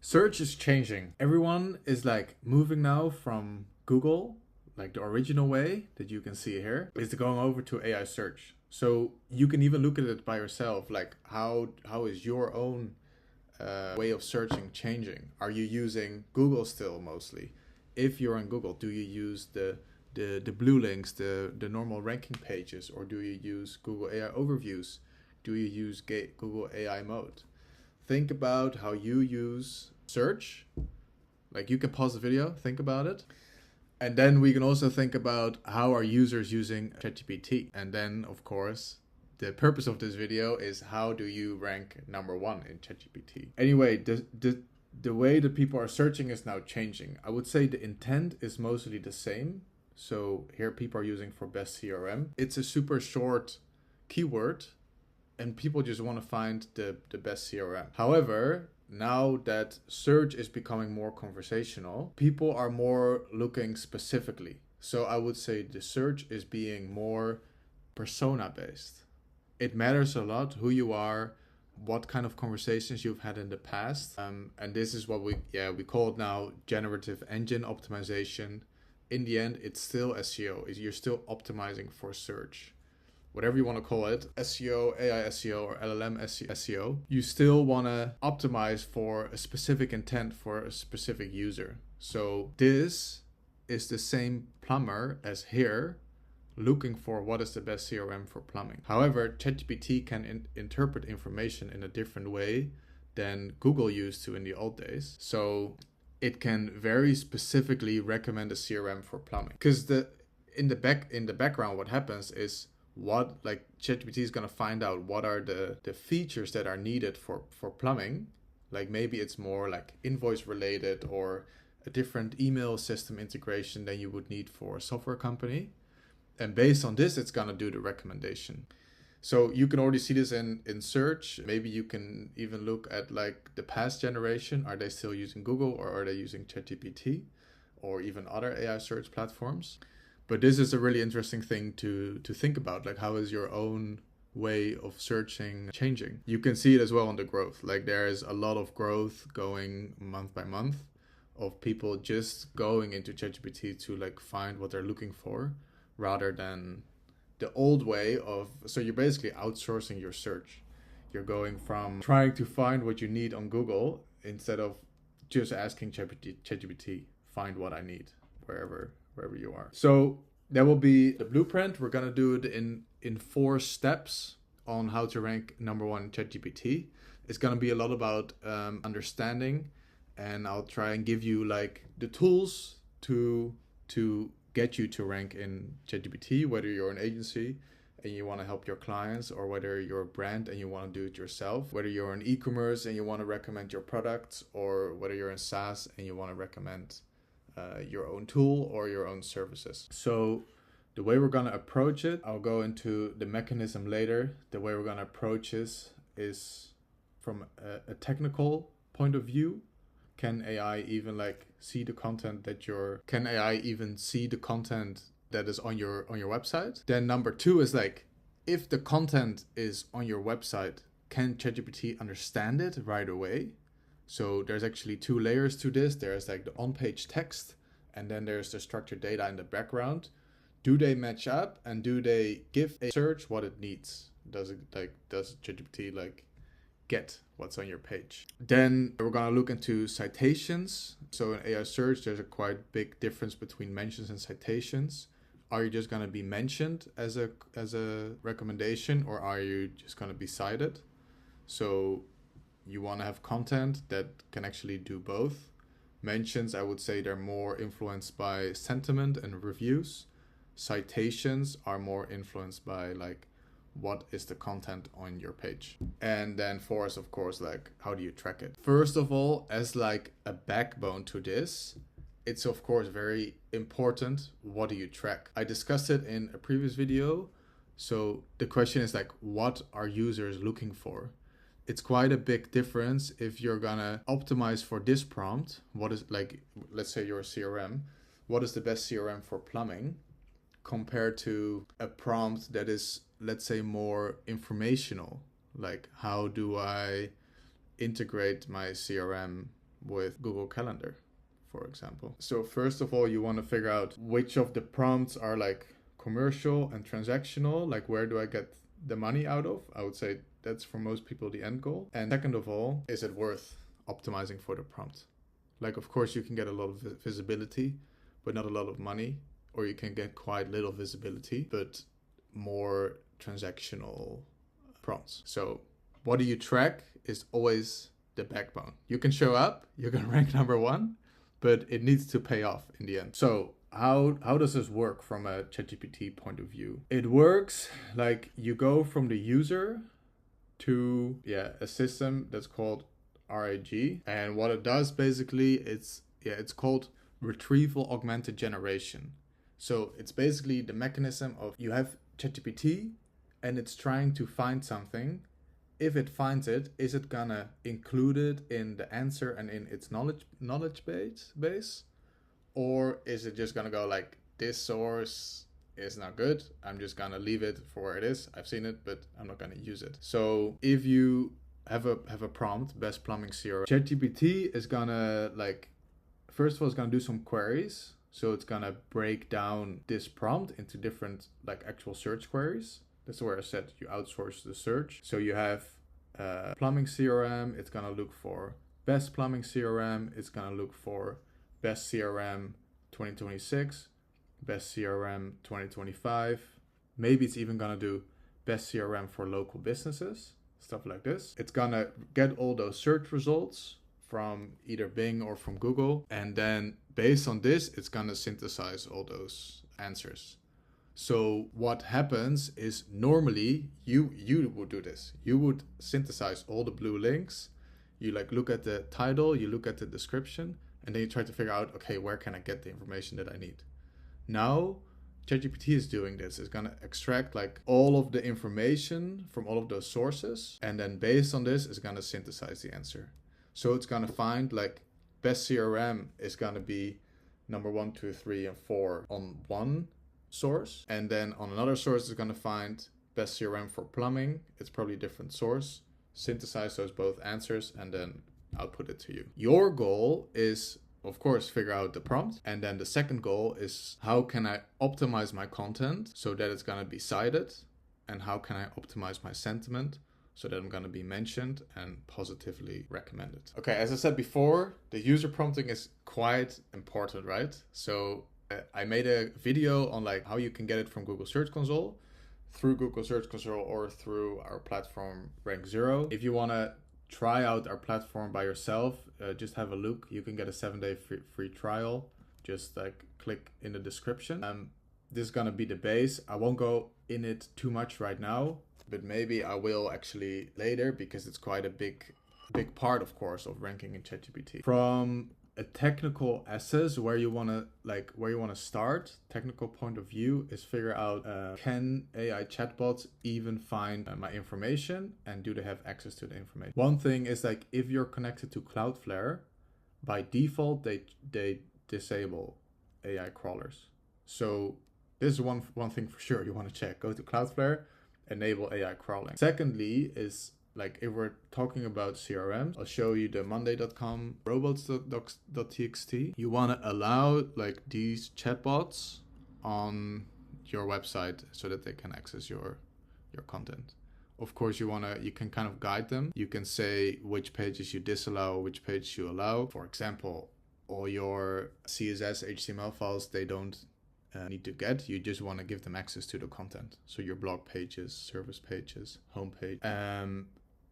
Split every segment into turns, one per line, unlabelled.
Search is changing. Everyone is like moving now from Google, like the original way that you can see here, is going over to AI search. So you can even look at it by yourself, like how is your own way of searching changing? Are you using Google still mostly? If you're on Google, do you use the blue links, the normal ranking pages, or do you use Google AI overviews? Do you use Google AI mode? Think about how you use search. Like, you can pause the video, think about it. And then we can also think about how are users using ChatGPT. And then, of course, the purpose of this video is how do you rank number one in ChatGPT. Anyway, the way that people are searching is now changing. I would say the intent is mostly the same. So here people are using for best CRM. It's a super short keyword and people just want to find the best CRM. However, now that search is becoming more conversational, people are more looking specifically. So I would say the search is being more persona based. It matters a lot who you are, what kind of conversations you've had in the past. And this is what we call it now generative engine optimization. In the end, it's still SEO. You're still optimizing for search. Whatever you want to call it, SEO, AI SEO, or LLM SEO, you still want to optimize for a specific intent for a specific user. So this is the same plumber as here, looking for what is the best CRM for plumbing. However, ChatGPT can interpret information in a different way than Google used to in the old days. So it can very specifically recommend a CRM for plumbing. Because in the background, what happens is ChatGPT is going to find out what are the features that are needed for plumbing. Like maybe it's more like invoice related or a different email system integration than you would need for a software company. And based on this, it's going to do the recommendation. So you can already see this in search. Maybe you can even look at like the past generation. Are they still using Google or are they using ChatGPT or even other AI search platforms? But this is a really interesting thing to think about. Like, how is your own way of searching changing? You can see it as well on the growth. Like, there is a lot of growth going month by month of people just going into ChatGPT to like find what they're looking for rather than the old way of, so you're basically outsourcing your search. You're going from trying to find what you need on Google instead of just asking ChatGPT, find what I need wherever you are. So that will be the blueprint. We're gonna do it in 4 steps on how to rank number one in ChatGPT. It's gonna be a lot about understanding, and I'll try and give you like the tools to get you to rank in ChatGPT, whether you're an agency and you want to help your clients, or whether you're a brand and you want to do it yourself, whether you're in e-commerce and you want to recommend your products, or whether you're in SaaS and you want to recommend your own tool or your own services. So the way we're going to approach it, I'll go into the mechanism later. The way we're going to approach this is from a technical point of view. Can AI even like see the content can AI even see the content that is on your website? Then number 2 is like, if the content is on your website, can ChatGPT understand it right away? So there's actually 2 layers to this. There's like the on-page text, and then there's the structured data in the background. Do they match up, and do they give a search what it needs? Does ChatGPT like get what's on your page? Then we're going to look into citations. So in AI search, there's a quite big difference between mentions and citations. Are you just going to be mentioned as a recommendation, or are you just going to be cited? So you want to have content that can actually do both. Mentions, I would say they're more influenced by sentiment and reviews. Citations are more influenced by like, what is the content on your page? And then 4 is of course like, how do you track it? First of all, as like a backbone to this, it's of course very important, what do you track? I discussed it in a previous video. So the question is like, what are users looking for? It's quite a big difference if you're gonna optimize for this prompt. What is, like, let's say you're a CRM, what is the best CRM for plumbing, compared to a prompt that is, let's say, more informational, like how do I integrate my CRM with Google Calendar, for example. So first of all, you want to figure out which of the prompts are like commercial and transactional, like where do I get the money out of? I would say that's for most people the end goal. And second of all, is it worth optimizing for the prompt? Like, of course, you can get a lot of visibility, but not a lot of money, or you can get quite little visibility, but more transactional prompts. So what do you track is always the backbone. You can show up, you can rank number one, but it needs to pay off in the end. So how does this work from a ChatGPT point of view? It works like you go from the user to a system that's called RAG, and what it does basically, it's called retrieval augmented generation. So it's basically the mechanism of you have ChatGPT and it's trying to find something. If it finds it, is it gonna include it in the answer and in its knowledge base? Or is it just gonna go like, this source is not good, I'm just gonna leave it for where it is, I've seen it, but I'm not gonna use it. So if you have a prompt, best plumbing CRM, ChatGPT is gonna like, first of all, it's gonna do some queries. So it's gonna break down this prompt into different like actual search queries. That's where I said you outsource the search. So you have plumbing CRM, it's gonna look for best plumbing CRM, it's gonna look for best CRM 2026, best CRM 2025. Maybe it's even gonna do best CRM for local businesses, stuff like this. It's gonna get all those search results from either Bing or from Google, and then based on this, it's gonna synthesize all those answers. So what happens is normally you would do this. You would synthesize all the blue links. You like look at the title, you look at the description, and then you try to figure out, okay, where can I get the information that I need? Now, ChatGPT is doing this. It's gonna extract like all of the information from all of those sources, and then based on this, it's gonna synthesize the answer. So it's gonna find like best CRM is gonna be number 1, 2, 3, and 4 on one source, and then on another source it's gonna find best CRM for plumbing. It's probably a different source. Synthesize those both answers and then output it to you. Your goal is, of course, figure out the prompt, and then the second goal is how can I optimize my content so that it's gonna be cited, and how can I optimize my sentiment so that I'm gonna be mentioned and positively recommended. Okay, as I said before, the user prompting is quite important, right? So I made a video on like how you can get it from Google Search Console, through Google Search Console, or through our platform Rank Zero. If you wanna try out our platform by yourself, just have a look. You can get a 7-day free trial. Just like click in the description. This is gonna be the base. I won't go in it too much right now, but maybe I will actually later, because it's quite a big part, of course, of ranking in ChatGPT. From a technical assess, where you wanna start, technical point of view, is figure out can AI chatbots even find my information, and do they have access to the information? One thing is like if you're connected to Cloudflare, by default they disable AI crawlers. So this is one thing for sure you want to check. Go to Cloudflare, enable AI crawling. Secondly is like if we're talking about CRMs, I'll show you the monday.com robots.txt. You want to allow like these chatbots on your website so that they can access your content. Of course, you can kind of guide them. You can say which pages you disallow, which pages you allow. For example, all your CSS, HTML files, they don't need to get. You just want to give them access to the content. So your blog pages, service pages, homepage.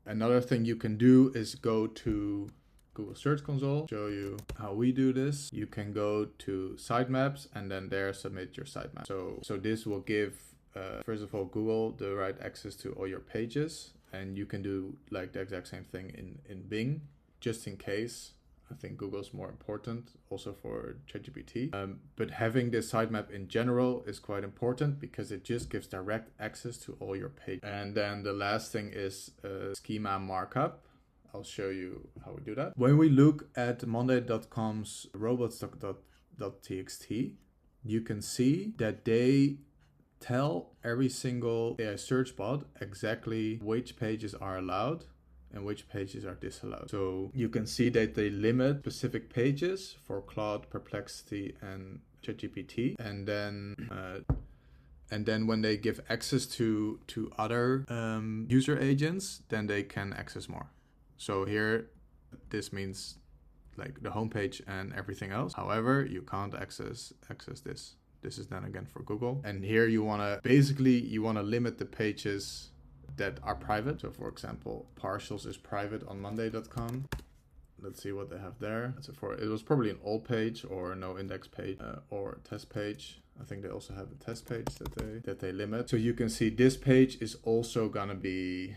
Another thing you can do is go to Google Search Console, show you how we do this. You can go to sitemaps and then there submit your sitemap. So this will give, first of all, Google the right access to all your pages, and you can do like the exact same thing in Bing, just in case. I think Google's more important also for ChatGPT. But having this sitemap in general is quite important because it just gives direct access to all your pages. And then the last thing is schema markup. I'll show you how we do that. When we look at monday.com's robots.txt, you can see that they tell every single AI search bot exactly which pages are allowed and which pages are disallowed. So you can see that they limit specific pages for Claude, Perplexity, and ChatGPT, and then when they give access to other user agents, then they can access more. So here, this means like the homepage and everything else. However, you can't access this. This is then again for Google. And here you want to limit the pages that are private. So for example, partials is private on monday.com. Let's see what they have there. So it was probably an old page or no index page or test page. I think they also have a test page that they limit. So you can see this page is also gonna be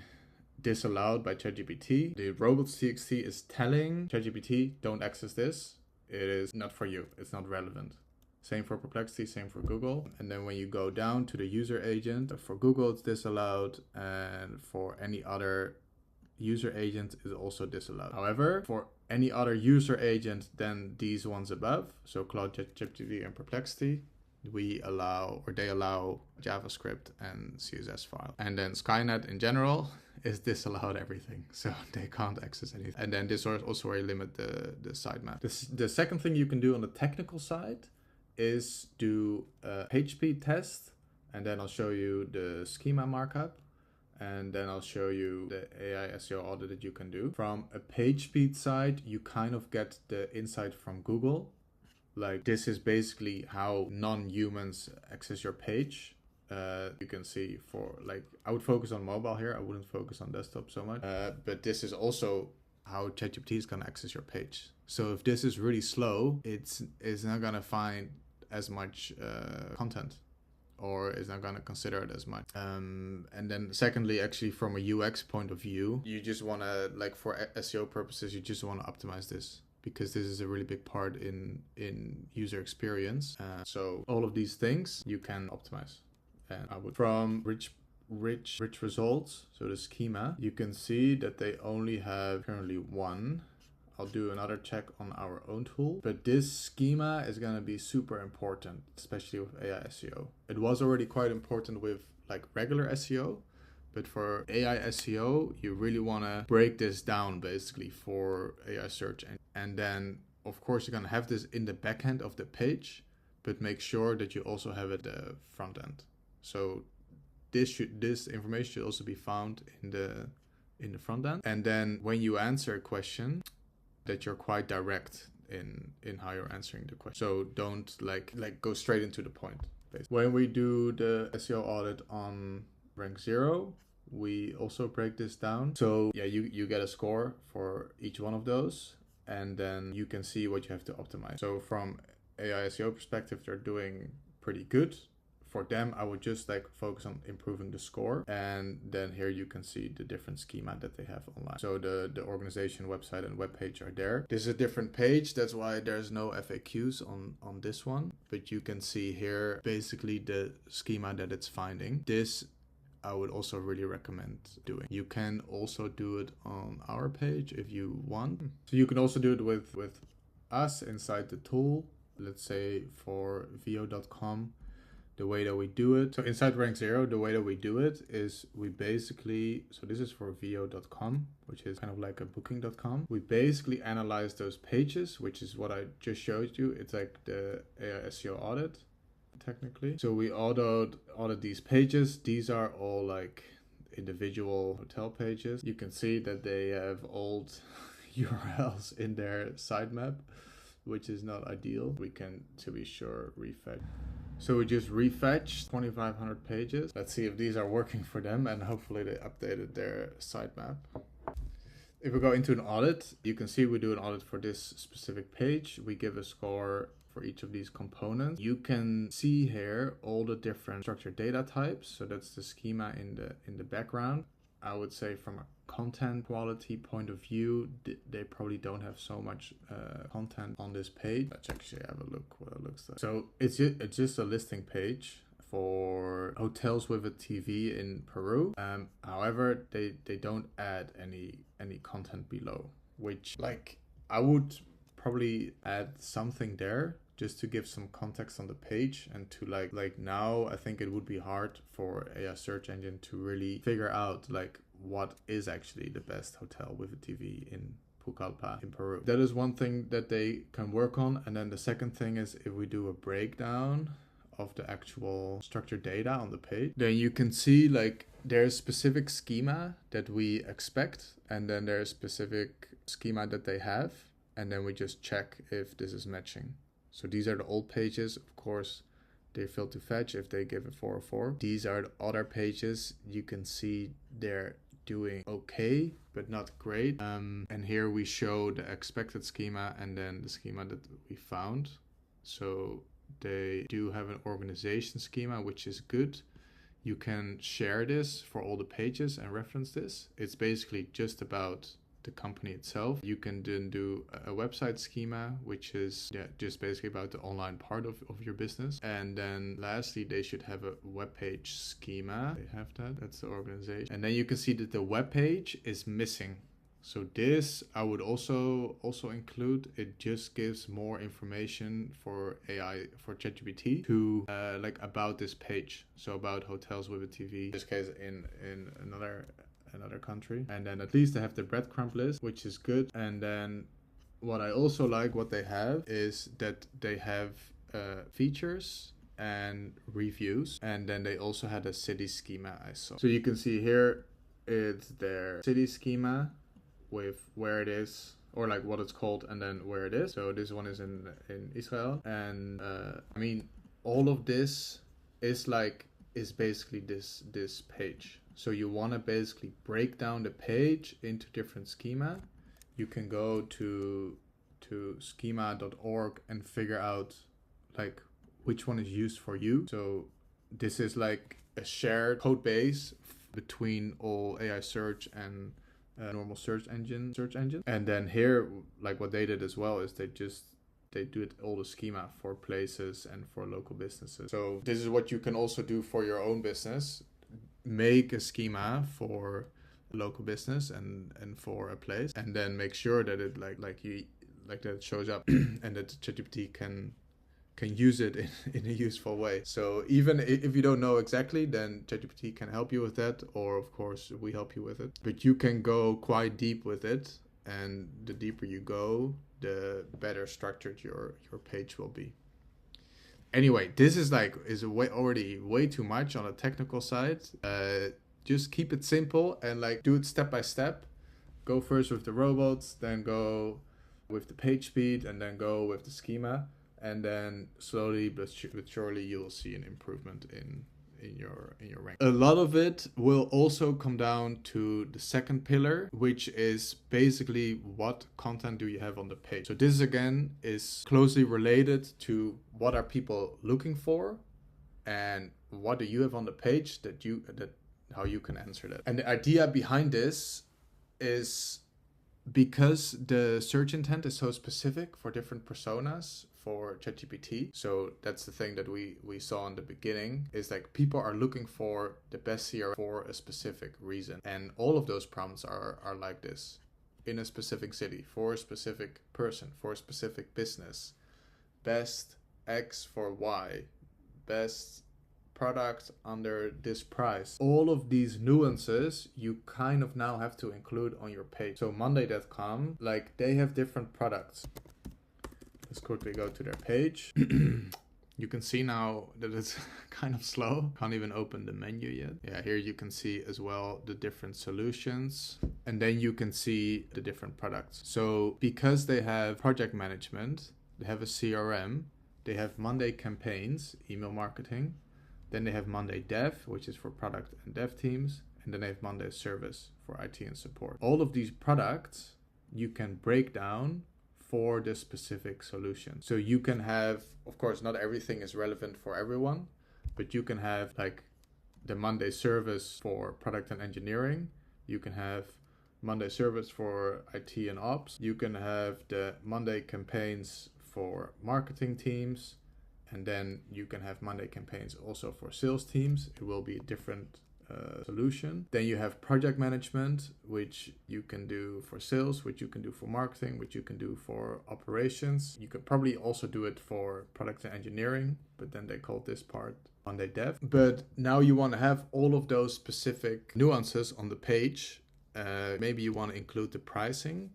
disallowed by ChatGPT. The robots.txt is telling ChatGPT, don't access this. It is not for you. It's not relevant. Same for Perplexity, same for Google. And then when you go down to the user agent, for Google it's disallowed, and for any other user agent is also disallowed. However, for any other user agent than these ones above, so Claude, ChatGPT, and Perplexity, they allow JavaScript and CSS file. And then Skynet in general is disallowed everything, so they can't access anything. And then this also where you limit the sitemap. The second thing you can do on the technical side is do a page speed test, and then I'll show you the schema markup, and then I'll show you the AI SEO audit that you can do. From a page speed side, you kind of get the insight from Google. Like, this is basically how non-humans access your page. You can see for, like, I would focus on mobile here. I wouldn't focus on desktop so much. But this is also how ChatGPT is going to access your page. So if this is really slow, it's not going to find as much content, or is not going to consider it as much. And then secondly, actually from a UX point of view, you just want to, like, for SEO purposes, you just want to optimize this, because this is a really big part in user experience. So all of these things you can optimize. And I would, from rich results, so the schema, you can see that they only have currently one. I'll do another check on our own tool, but this schema is going to be super important, especially with AI SEO. It was already quite important with like regular SEO, but for AI SEO, you really want to break this down basically for AI search. And then, of course, you're going to have this in the back end of the page, but make sure that you also have it the front end. So this information should also be found in the front end. And then when you answer a question, that you're quite direct in how you're answering the question. So don't like go straight into the point. Basically. When we do the SEO audit on rank 0, we also break this down. So yeah, you get a score for each one of those, and then you can see what you have to optimize. So from AI SEO perspective, they're doing pretty good. For them, I would just like focus on improving the score. And then here you can see the different schema that they have online. So the organization website and web page are there. This is a different page. That's why there's no FAQs on this one. But you can see here basically the schema that it's finding. This I would also really recommend doing. You can also do it on our page if you want. So you can also do it with us inside the tool. Let's say for vo.com. The way that we do it, so inside rank 0, the way that we do it is we basically, so this is for vo.com, which is kind of like a booking.com. We basically analyze those pages, which is what I just showed you. It's like the AI SEO audit, technically. So we audit these pages. These are all like individual hotel pages. You can see that they have old URLs in their sitemap, which is not ideal. We can, to be sure, refetch. So we just refetched 2,500 pages. Let's see if these are working for them, and hopefully they updated their sitemap. If we go into an audit, you can see we do an audit for this specific page. We give a score for each of these components. You can see here all the different structured data types. So that's the schema in the background. I would say from a content quality point of view, they probably don't have so much content on this page. Let's actually have a look what it looks like. So it's just a listing page for hotels with a TV in Peru. However, they don't add any content below, which, like, I would probably add something there just to give some context on the page, and to like now I think it would be hard for a search engine to really figure out like what is actually the best hotel with a TV in Pucallpa in Peru. That is one thing that they can work on. And then the second thing is if we do a breakdown of the actual structured data on the page, then you can see like there's specific schema that we expect, and then there's specific schema that they have, and then we just check if this is matching. So these are the old pages. Of course, they fail to fetch if they give a 404. These are the other pages. You can see they're doing okay, but not great. And here we show the expected schema and then the schema that we found. So they do have an organization schema, which is good. You can share this for all the pages and reference this. It's basically just about the company itself. You can then do a website schema, which is just basically about the online part of your business. And then lastly, they should have a web page schema. They have that. That's the organization. And then you can see that the web page is missing. So this I would also include. It just gives more information for AI, for ChatGPT to like about this page. So about hotels with a TV. In this case, in another country. And then at least they have the breadcrumb list, which is good. And then what I also like what they have is that they have features and reviews. And then they also had a city schema I saw. So you can see here it's their city schema with where it is, or like what it's called, and then where it is. So this one is in Israel. And I mean, all of this is basically this page. So you want to basically break down the page into different schema. You can go to schema.org and figure out like which one is used for you. So this is like a shared code base between all AI search and normal search engine. And then here, like what they did as well is they do it all the schema for places and for local businesses. So this is what you can also do for your own business. Make a schema for a local business and for a place, and then make sure that it like that shows up and that ChatGPT can use it in a useful way. So even if you don't know exactly, then ChatGPT can help you with that, or of course we help you with it. But you can go quite deep with it, and the deeper you go, the better structured your page will be. Anyway, this is already way too much on the technical side. Just keep it simple and like do it step by step. Go first with the robots, then go with the page speed, and then go with the schema. And then slowly but surely you'll see an improvement in your rank. A lot of it will also come down to the second pillar, which is basically what content do you have on the page. So this again is closely related to what are people looking for and what do you have on the page that how you can answer that. And the idea behind this is because the search intent is so specific for different personas for ChatGPT. So that's the thing that we saw in the beginning, is like people are looking for the best CRM for a specific reason. And all of those prompts are like this. In a specific city, for a specific person, for a specific business. Best X for Y. Best product under this price. All of these nuances you kind of now have to include on your page. So Monday.com, like they have different products. Let's quickly go to their page. You can see now that it's kind of slow. Can't even open the menu yet. Yeah, here you can see as well the different solutions. And then you can see the different products. So because they have project management, they have a CRM, they have Monday campaigns, email marketing. Then they have Monday Dev, which is for product and dev teams. And then they have Monday Service for IT and support. All of these products you can break down for the specific solution. So you can have, of course, not everything is relevant for everyone, but you can have like the Monday Service for product and engineering. You can have Monday Service for IT and ops. You can have the Monday campaigns for marketing teams. And then you can have Monday campaigns also for sales teams. It will be a different solution. Then you have project management, which you can do for sales, which you can do for marketing, which you can do for operations. You could probably also do it for product and engineering, but then they call this part Monday Dev. But now you want to have all of those specific nuances on the page. Maybe you want to include the pricing,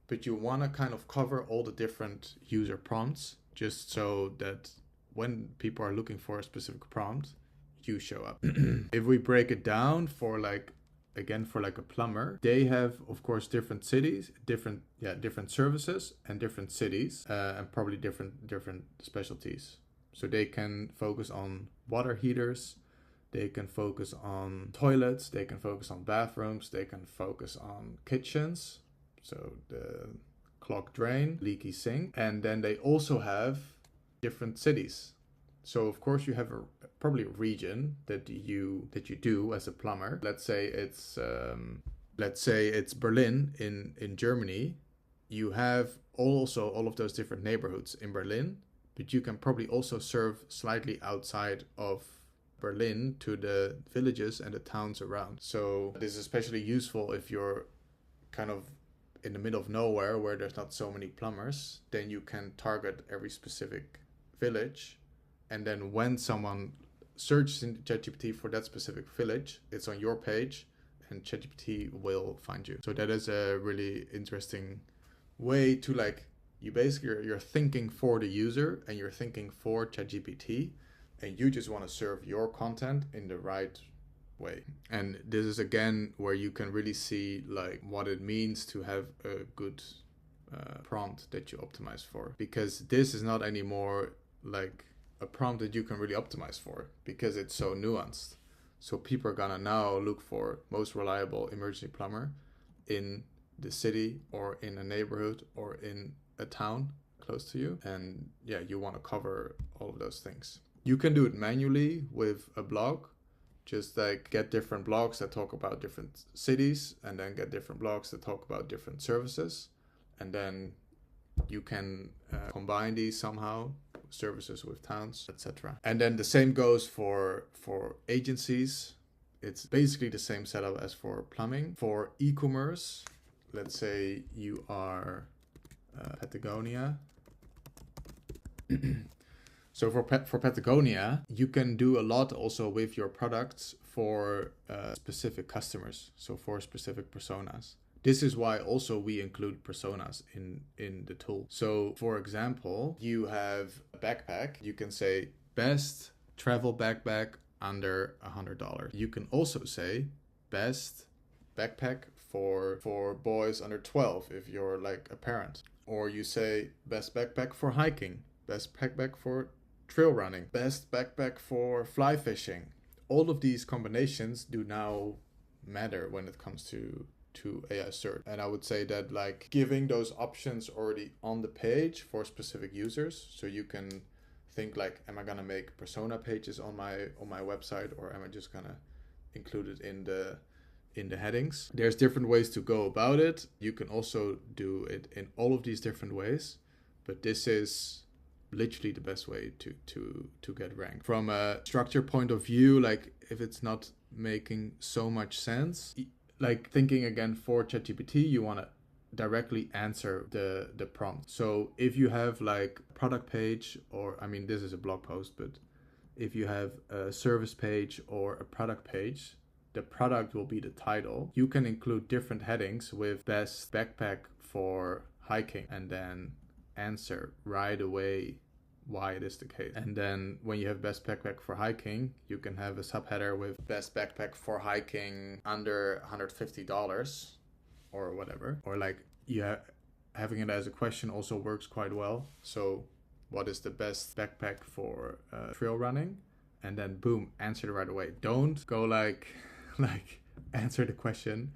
but you want to kind of cover all the different user prompts, just so that when people are looking for a specific prompt, you show up. If we break it down for like, again, for like a plumber, they have, of course, different cities, different services and different cities, and probably different specialties. So they can focus on water heaters, they can focus on toilets, they can focus on bathrooms, they can focus on kitchens, so the clogged drain, leaky sink, and then they also have different cities. So of course you have probably a region that you do as a plumber. Let's say it's Berlin in Germany. You have also all of those different neighborhoods in Berlin, but you can probably also serve slightly outside of Berlin to the villages and the towns around. So this is especially useful if you're kind of in the middle of nowhere where there's not so many plumbers. Then you can target every specific village, and then when someone searches in ChatGPT for that specific village, it's on your page and ChatGPT will find you. So that is a really interesting way to, like, you basically you're thinking for the user and you're thinking for ChatGPT, and you just want to serve your content in the right way. And this is again where you can really see like what it means to have a good prompt that you optimize for, because this is not anymore like a prompt that you can really optimize for because it's so nuanced. So people are gonna now look for most reliable emergency plumber in the city or in a neighborhood or in a town close to you. And yeah, you want to cover all of those things. You can do it manually with a blog. Just like get different blogs that talk about different cities, and then get different blogs that talk about different services. And then you can combine these somehow, services with towns, etc. And then the same goes for agencies. It's basically the same setup as for plumbing. For e-commerce, let's say you are Patagonia. So for Patagonia, you can do a lot also with your products for specific customers, so for specific personas. This is why also we include personas in the tool. So for example, you have a backpack. You can say best travel backpack under $100. You can also say best backpack for boys under 12 if you're like a parent. Or you say best backpack for hiking, best backpack for trail running, best backpack for fly fishing. All of these combinations do now matter when it comes to AI search. And I would say that like giving those options already on the page for specific users, so you can think like, am I gonna make persona pages on my website, or am I just gonna include it in the headings? There's different ways to go about it. You can also do it in all of these different ways, but this is literally the best way to get ranked. From a structure point of view, like if it's not making so much sense, like thinking again for ChatGPT, you want to directly answer the prompt. So if you have like a product page, or I mean this is a blog post, but if you have a service page or a product page, the product will be the title. You can include different headings with best backpack for hiking, and then answer right away why it is the case. And then when you have best backpack for hiking, you can have a subheader with best backpack for hiking under $150 or whatever. Or like having it as a question also works quite well. So what is the best backpack for trail running? And then boom, answer it right away. Don't go like answer the question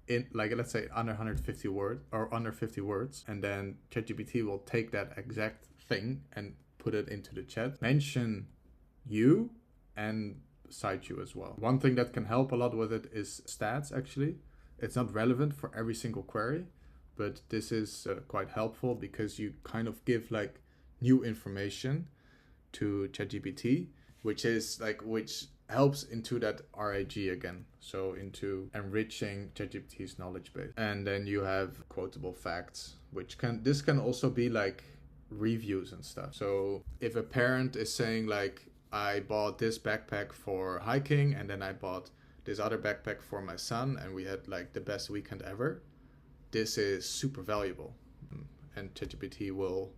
in like, let's say under 150 words or under 50 words, and then ChatGPT will take that exact thing and put it into the chat, mention you and cite you as well. One thing that can help a lot with it is stats. Actually, it's not relevant for every single query, but this is quite helpful because you kind of give like new information to ChatGPT, which helps into that RAG again, so into enriching ChatGPT's knowledge base. And then you have quotable facts, which can also be like reviews and stuff. So if a parent is saying like, I bought this backpack for hiking and then I bought this other backpack for my son and we had like the best weekend ever, this is super valuable. And ChatGPT will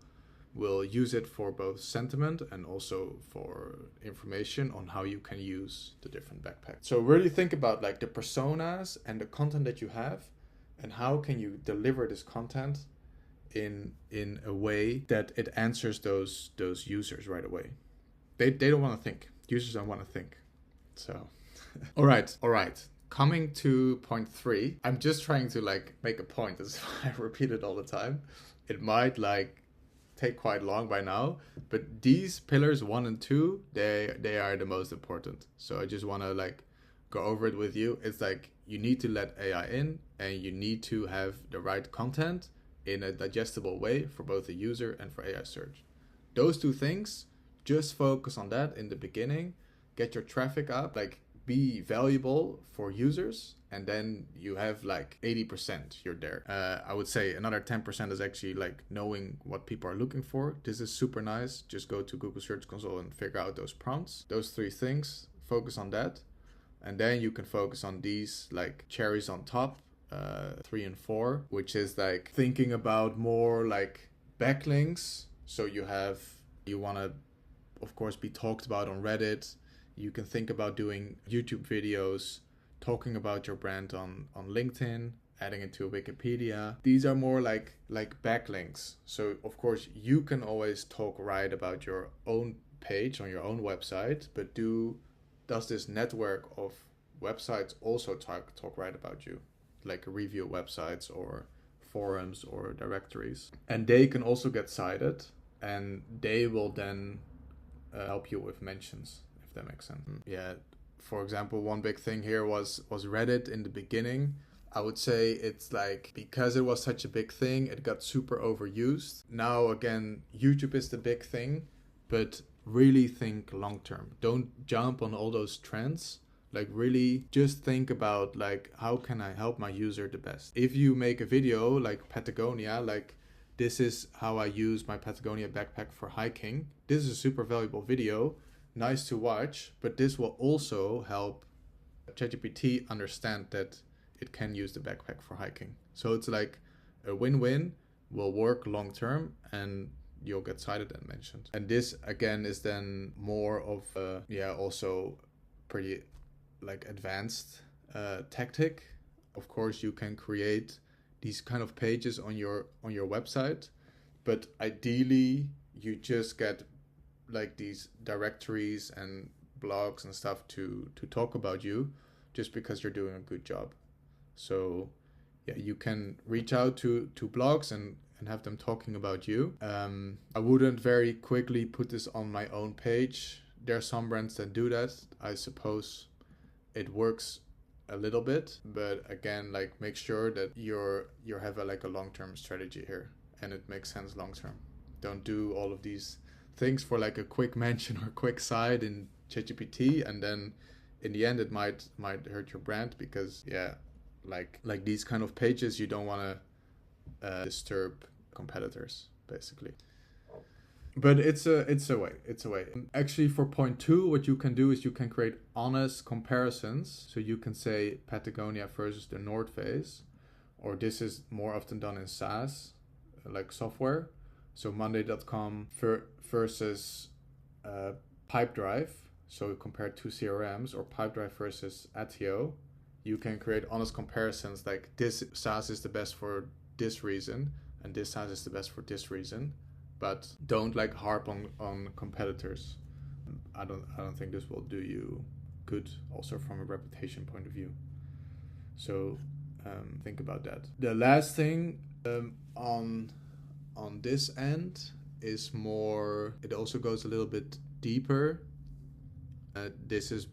use it for both sentiment and also for information on how you can use the different backpacks. So really think about like the personas and the content that you have and how can you deliver this content in a way that it answers those users right away. They don't want to think. Users don't want to think. So all right. Coming to point 3, I'm just trying to like make a point. That's why I repeat it all the time. It might like take quite long by now, but these pillars 1 and 2, they are the most important. So I just want to like go over it with you. It's like you need to let AI in and you need to have the right content in a digestible way for both the user and for AI search. Those 2 things, just focus on that in the beginning, get your traffic up, like be valuable for users, and then you have like 80%, you're there. I would say another 10% is actually like knowing what people are looking for. This is super nice. Just go to Google Search Console and figure out those prompts. Those 3 things, focus on that. And then you can focus on these like cherries on top, 3 and 4, which is like thinking about more like backlinks. So you want to, of course, be talked about on Reddit. You can think about doing YouTube videos, talking about your brand on LinkedIn, adding it to Wikipedia. These are more like backlinks. So of course you can always talk right about your own page on your own website, but does this network of websites also talk right about you, like review websites or forums or directories? And they can also get cited, and they will then help you with mentions, if that makes sense. Yeah, for example, one big thing here was Reddit in the beginning. I would say it's like, because it was such a big thing, it got super overused. Now again, YouTube is the big thing, but really think long term. Don't jump on all those trends. Like really just think about like, how can I help my user the best? If you make a video like Patagonia, like this is how I use my Patagonia backpack for hiking. This is a super valuable video, nice to watch, but this will also help ChatGPT understand that it can use the backpack for hiking. So it's like a win-win, will work long term, and you'll get cited and mentioned. And this again is then more of also pretty like advanced tactic. Of course, you can create these kind of pages on your website, but ideally you just get like these directories and blogs and stuff to talk about you, just because you're doing a good job. So yeah, you can reach out to blogs and have them talking about you. I wouldn't very quickly put this on my own page. There are some brands that do that. I suppose it works a little bit, but again, like make sure that you have a long-term strategy here and it makes sense long-term. Don't do all of these things for like a quick mention or quick site in ChatGPT, and then in the end it might hurt your brand, because like these kind of pages, you don't want to disturb competitors basically. But it's a way. Actually, for point 2, what you can do is you can create honest comparisons. So you can say Patagonia versus the North Face, or this is more often done in SaaS, like software. So Monday.com versus Pipedrive. So compare 2 CRMs, or Pipedrive versus Atio. You can create honest comparisons, like this SaaS is the best for this reason, and this SaaS is the best for this reason. But don't like harp on competitors. I don't think this will do you good, also from a reputation point of view. So think about that. The last thing on this end is more. It also goes a little bit deeper. This is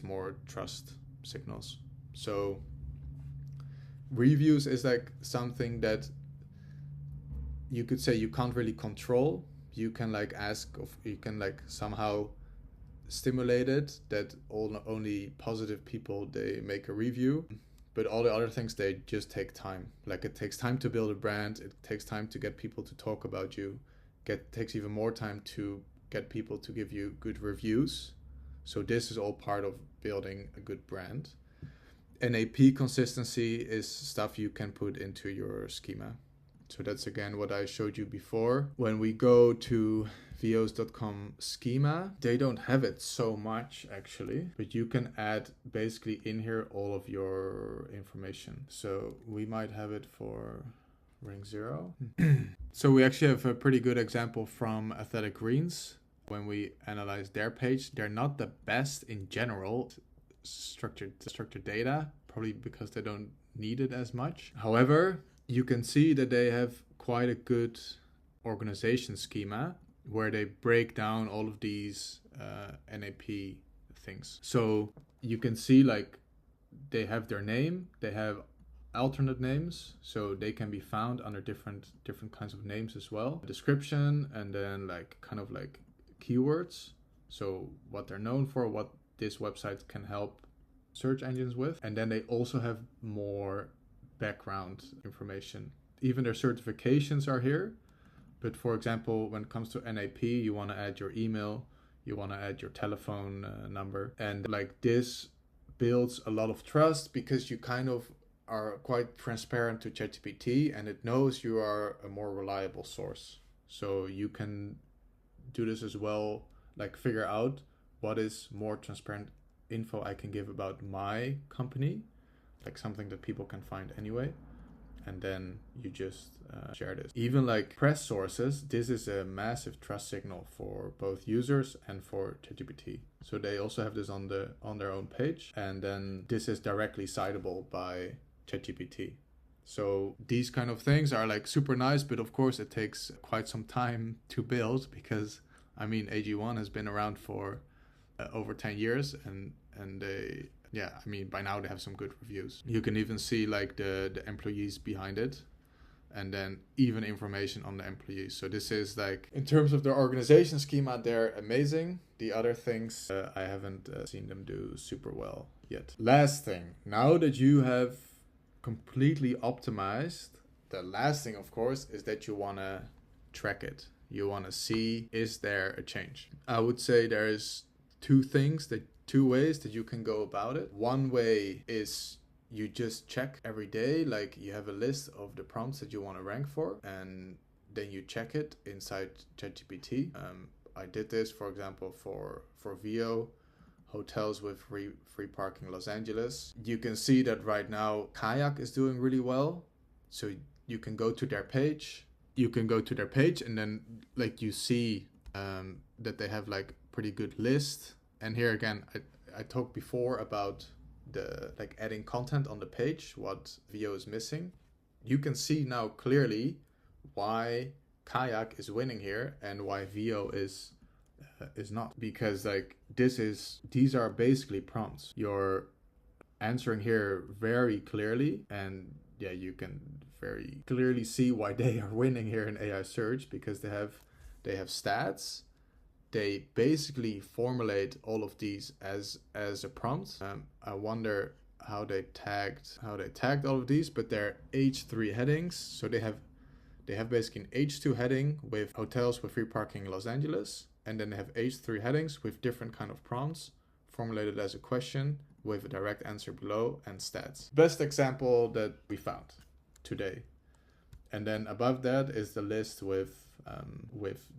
more trust signals. So reviews is like something that you could say you can't really control. You can like ask, you can like somehow stimulated that only positive people, they make a review. But all the other things, they just take time. Like it takes time to build a brand. It takes time to get people to talk about you. Takes even more time to get people to give you good reviews. So this is all part of building a good brand. NAP consistency is stuff you can put into your schema. So that's again what I showed you before. When we go to VOs.com schema, they don't have it so much actually, but you can add basically in here all of your information. So we might have it for Ring Zero. So we actually have a pretty good example from Athletic Greens. When we analyze their page, they're not the best in general structured data, probably because they don't need it as much. However, you can see that they have quite a good organization schema where they break down all of these NAP things. So you can see like they have their name, they have alternate names, so they can be found under different kinds of names as well. Description, and then like kind of like keywords. So what they're known for, what this website can help search engines with. And then they also have more background information. Even their certifications are here. But for example, when it comes to NAP, you want to add your email, you want to add your telephone number. And like this builds a lot of trust because you kind of are quite transparent to ChatGPT and it knows you are a more reliable source. So you can do this as well, like figure out what is more transparent info I can give about my company, like something that people can find anyway. And then you just share this. Even like press sources, this is a massive trust signal for both users and for ChatGPT. So they also have this on their own page, and then this is directly citable by ChatGPT. So these kind of things are like super nice, but of course it takes quite some time to build because I mean AG1 has been around for over 10 years and they, yeah, I mean, by now they have some good reviews. You can even see like the employees behind it and then even information on the employees. So this is like, in terms of their organization schema, they're amazing. The other things, I haven't seen them do super well yet. Last thing, now that you have completely optimized, the last thing, of course, is that you want to track it. You want to see, is there a change? I would say there is two ways that you can go about it. One way is you just check every day, like you have a list of the prompts that you want to rank for, and then you check it inside ChatGPT. I did this, for example, for VO, hotels with free parking Los Angeles. You can see that right now Kayak is doing really well. So you can go to their page. And then like you see that they have like pretty good list. And here again, I talked before about the like adding content on the page, what VO is missing. You can see now clearly why Kayak is winning here and why VO is not, because like these are basically prompts. You're answering here very clearly, and yeah, you can very clearly see why they are winning here in AI search, because they have stats. They basically formulate all of these as a prompt. I wonder how they tagged all of these, but they're H3 headings. So they have basically an H2 heading with hotels with free parking in Los Angeles, and then they have H3 headings with different kind of prompts formulated as a question with a direct answer below and stats. Best example that we found today. And then above that is the list with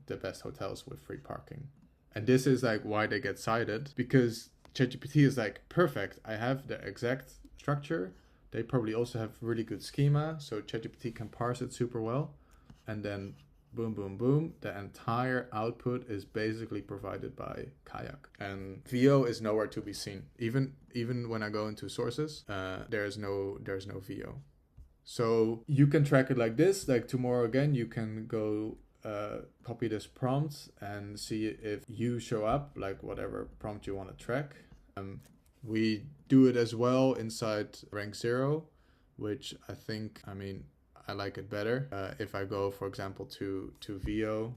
the best hotels with free parking. And this is like why they get cited, because ChatGPT is like, perfect, I have the exact structure. They probably also have really good schema, so ChatGPT can parse it super well. And then boom, boom, boom, the entire output is basically provided by Kayak. And VO is nowhere to be seen. Even when I go into sources, there's no VO. So you can track it like this. Like tomorrow again, you can go copy this prompt and see if you show up, like whatever prompt you want to track. We do it as well inside Rank Zero, which I like it better. If I go, for example, to VO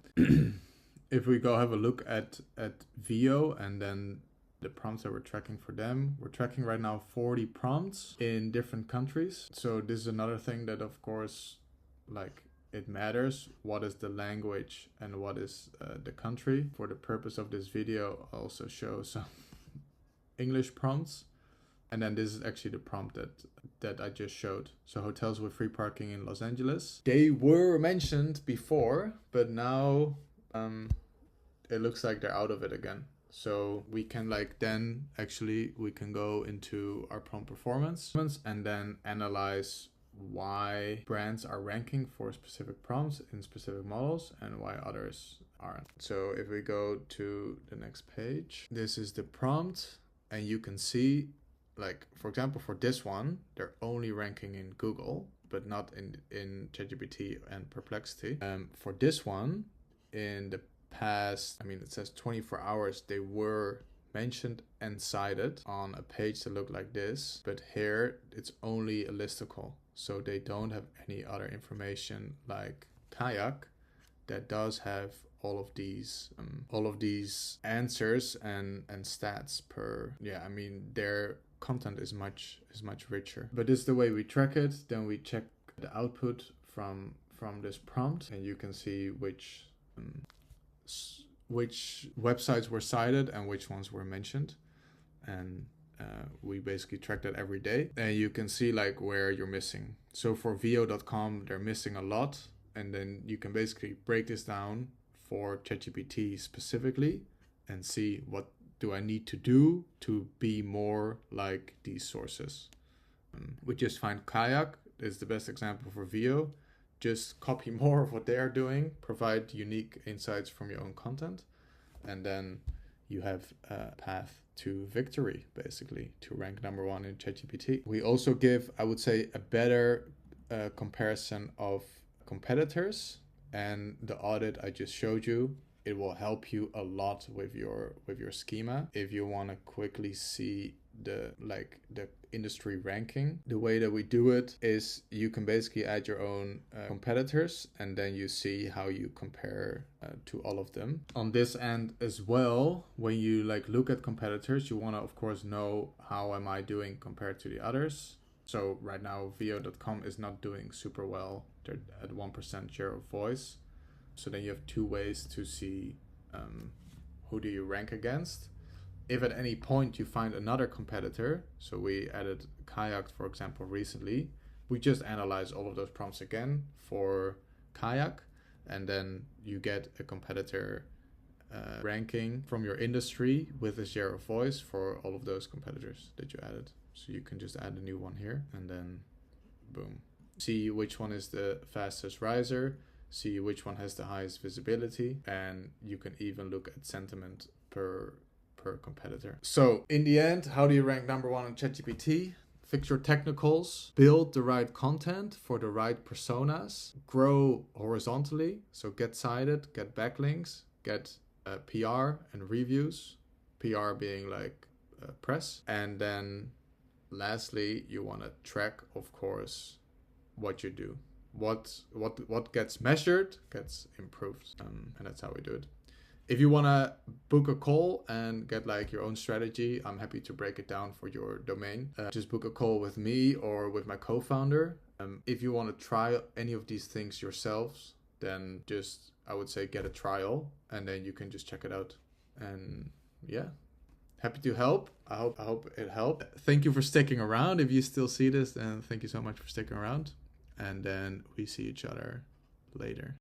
if we go have a look at VO and then the prompts that we're tracking for them, we're tracking right now 40 prompts in different countries. So this is another thing that, of course, like, it matters. What is the language and what is the country? For the purpose of this video, I'll also show some English prompts. And then this is actually the prompt that I just showed. So hotels with free parking in Los Angeles. They were mentioned before, but now it looks like they're out of it again. So we can we can go into our prompt performance and then analyze why brands are ranking for specific prompts in specific models and why others aren't. So if we go to the next page, this is the prompt, and you can see, like, for example, for this one, they're only ranking in Google, but not in ChatGPT and Perplexity. For this one, in the past, it says 24 hours, they were mentioned and cited on a page that looked like this, but here it's only a listicle. So they don't have any other information like Kayak that does have all of these answers and stats per, their content is much richer. But this is the way we track it. Then we check the output from this prompt, and you can see which websites were cited and which ones were mentioned, and we basically track that every day, and you can see like where you're missing. So for vo.com, they're missing a lot, and then you can basically break this down for ChatGPT specifically and see what do I need to do to be more like these sources. We just find Kayak is the best example for VO. Just copy more of what they are doing, provide unique insights from your own content, and then you have a path to victory, basically, to rank number one in ChatGPT. We also give, I would say, a better comparison of competitors, and the audit I just showed you, it will help you a lot with your schema. If you want to quickly see the industry ranking, the way that we do it is you can basically add your own competitors, and then you see how you compare to all of them. On this end as well, when you look at competitors, you want to of course know how am I doing compared to the others. So right now vo.com is not doing super well. They're at 1% share of voice. So then you have two ways to see who do you rank against. If at any point you find another competitor, so we added Kayak, for example, recently, we just analyze all of those prompts again for Kayak, and then you get a competitor ranking from your industry with a share of voice for all of those competitors that you added. So you can just add a new one here, and then boom. See which one is the fastest riser, see which one has the highest visibility, and you can even look at sentiment per competitor. So in the end, how do you rank number one on ChatGPT? Fix your technicals, build the right content for the right personas, grow horizontally, so get cited, get backlinks, get PR and reviews, PR being press, and then lastly, you want to track, of course, what you do. What gets measured gets improved, and that's how we do it. If you want to book a call and get your own strategy, I'm happy to break it down for your domain. Just book a call with me or with my co-founder. If you want to try any of these things yourselves, then just, I would say, get a trial, and then you can just check it out. And yeah, happy to help. I hope it helped. Thank you for sticking around. If you still see this, then thank you so much for sticking around. And then we see each other later.